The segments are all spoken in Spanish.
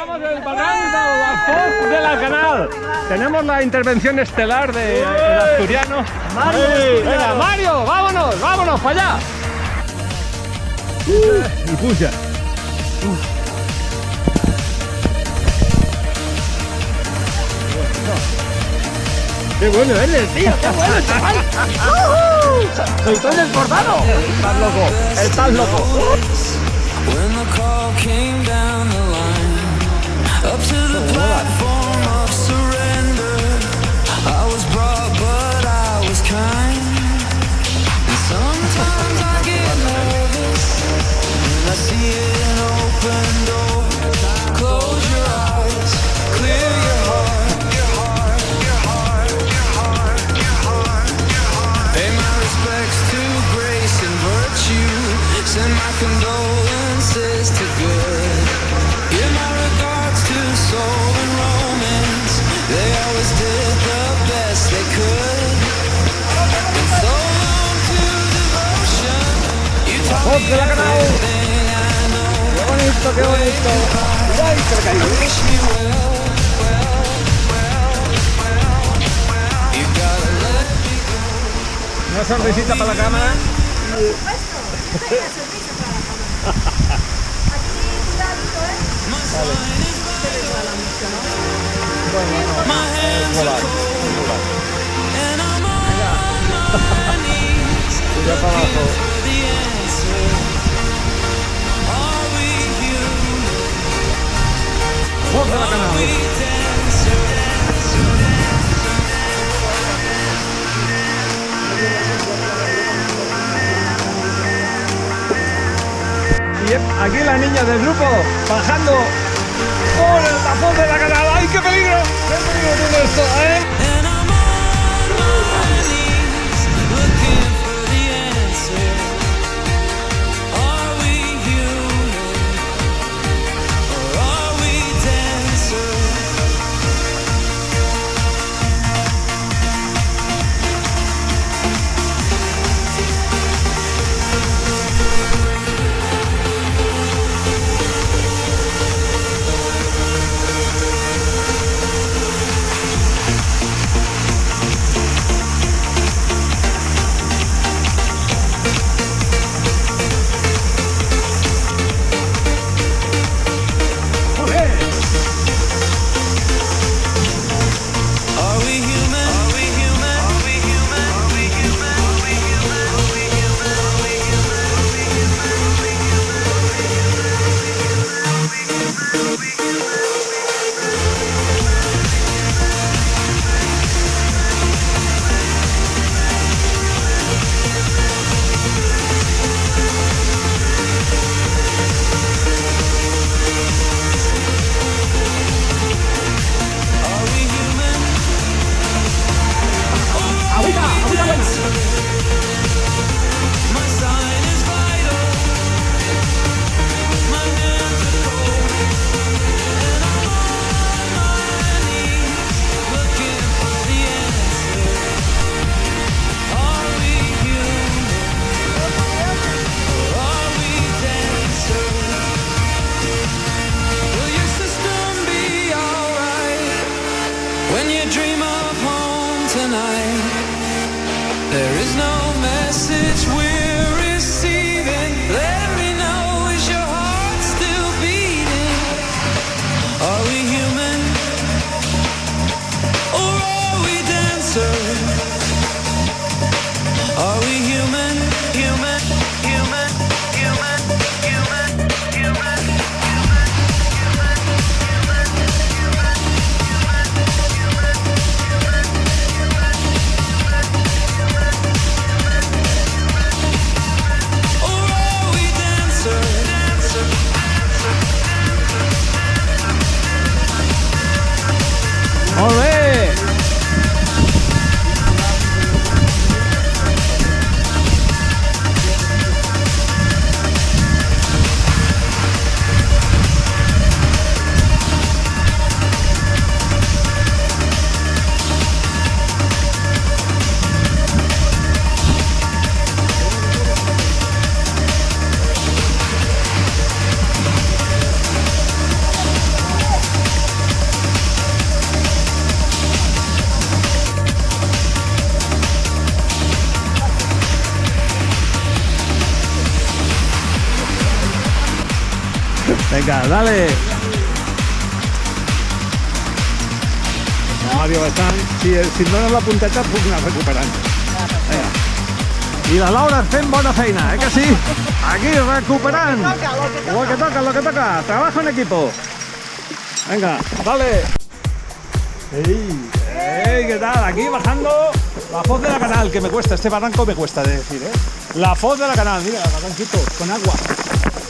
Estamos en el barranco Alfoz de la Canal. Tenemos la intervención estelar del asturiano. Venga, Mario, vámonos, vámonos para allá. Y puya. ¡Qué bueno eres, tío! ¡Qué bueno, chaval! ¡Estoy desbordado! ¡Estás loco! ¡Estás loco! When the call came down the line, up to the platform of surrender, I was brought but I was kind. And sometimes I get nervous when I see an open door. Close your eyes, clear your heart, your heart, your heart, your heart, your heart, your heart. Pay my respects to grace and virtue. Send my condolences to good. Give my regards to soul and romance. They always did the best they could. And so long to devotion. You taught me everything I know. ¡Qué bonito, qué bonito! ¡Ay, que me caí! Wish me well, well, well, well, well. You gotta let me go. Una sonrisita para la cámara. My hands are cold, and I'm on my knees, looking for the answer. Are we human? Are we dancers? Y aquí la niña del grupo bajando por el tapón de la Canal. ¡Ay, qué peligro! ¡Qué peligro tiene esto, eh! And I'm on my knees, looking for the answer. Are we human? Or are we dancers? Venga, dale. Mario Betán, si no nos la punteta, pues la recuperan. Venga. I la Laura fent bona feina, que sí? Aquí recuperant. Lo que toca. Trabajo en equipo. Venga, dale. ¡Ey! ¿Qué tal? Aquí bajando la foz de la canal, que me cuesta, este barranco me cuesta de decir, ¿eh? La foz de la canal, mira, barranquito, con agua.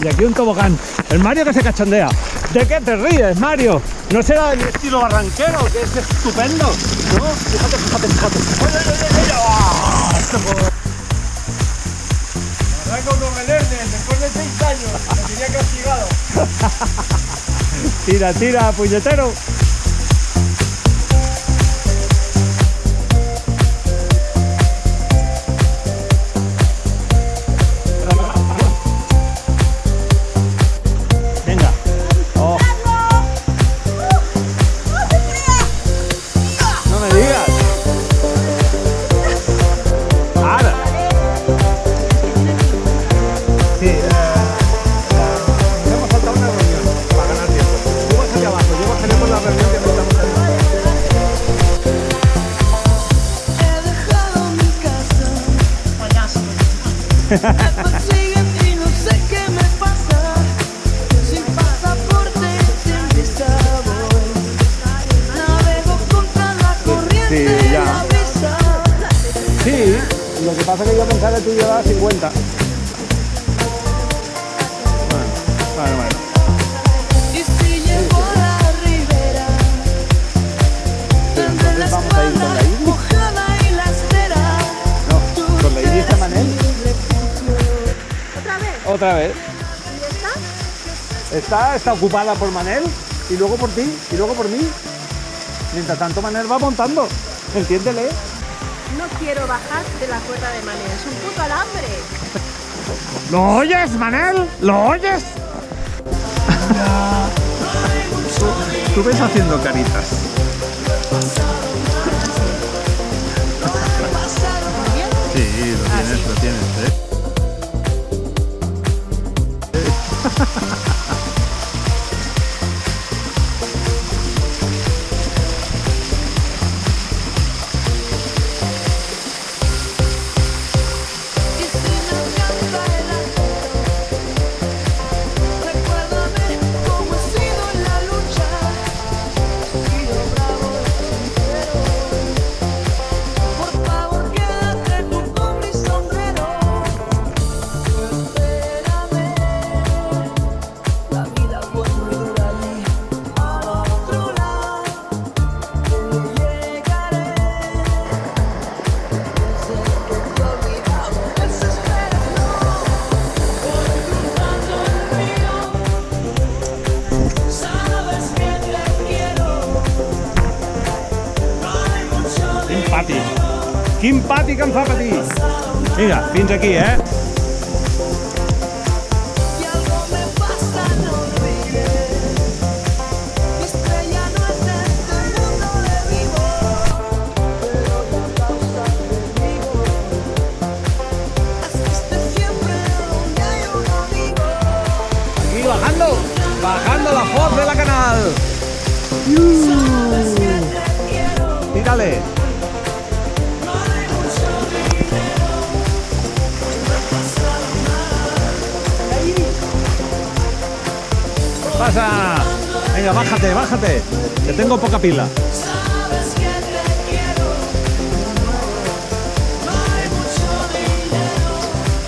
Y aquí un tobogán. El Mario que se cachondea. ¿De qué te ríes, Mario? ¿No será el estilo barranquero, que es estupendo? ¿No? Fíjate. Arranco con el Ernest, después de 6 años, me tenía castigado. Tira, puñetero. Venga. Oh. No me digas. Ahora. Sí, hemos saltado una reunión para ganar tiempo. Tú vas allá abajo, yo bajaré por la reunión que estamos haciendo. He dejado mi casa, me persiguen y no sé qué me pasa. Sin pasaporte, sin visa voy. Navego contra la corriente Sí, ya. la brisa. Sí, lo que pasa es que yo pensaba que tú llevabas 50. Bueno. Y si llego a la ribera, tendré la Entonces vamos a ir con la espalda Iris. mojada y la espera. No, con la Iris de Manel. ¿Otra vez? Otra vez. ¿Y esta? Está ocupada por Manel, y luego por ti, y luego por mí. Mientras tanto Manel va montando. Entiéndele. No quiero bajar de la cuerda de Manel, es un puto alambre. ¿Lo oyes, Manel? ¿Lo oyes? Tú ves haciendo caritas. Sí, lo tienes, ¿eh? Y si me alcanza el aliento, recuérdame cómo he sido en la lucha. He sido bravo y sincero. Por favor, quédate tú con mi sombrero. Espérame, la vida fue muy dura allí. Al otro lado llegaré. Sé que te he olvidado, desesperas, no. Voy cruzando el río. Sabes que te quiero. No hay mucho Quin pati que em fa patir. Vinga, fins aquí, eh? y algo me pasa, no olvides. Mi estrella no es de este mundo de vivo, pero la causa conmigo. Asiste siempre donde hay un amigo. Aquí bajando la foz de la canal. Sabes que te quiero. Tírale. No hay mucho dinero. No he pasado nada. Pasa. Venga, bájate. Que tengo poca pila. Sabes que te quiero. No hay mucho dinero.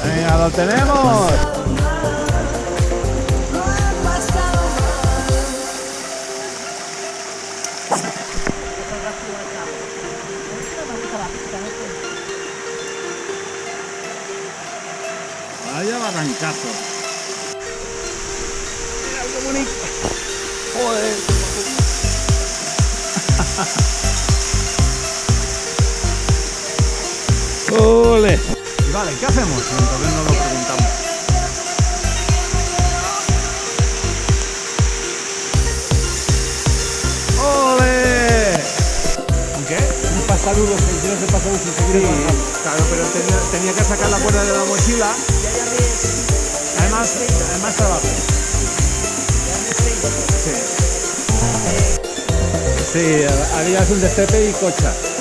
Venga, lo tenemos. No he pasado Vaya barrancazo. Mira qué bonito. Joder. Ole. Y vale, ¿qué hacemos? Entonces nos lo preguntamos. ¡Ole! ¿Qué? Un pasarudo, sentirse de pasarudo sin seguir Sí, avanzando. claro, pero tenía que sacar la cuerda de la mochila. Además trabajo. Sí, harías un destepe y cocha.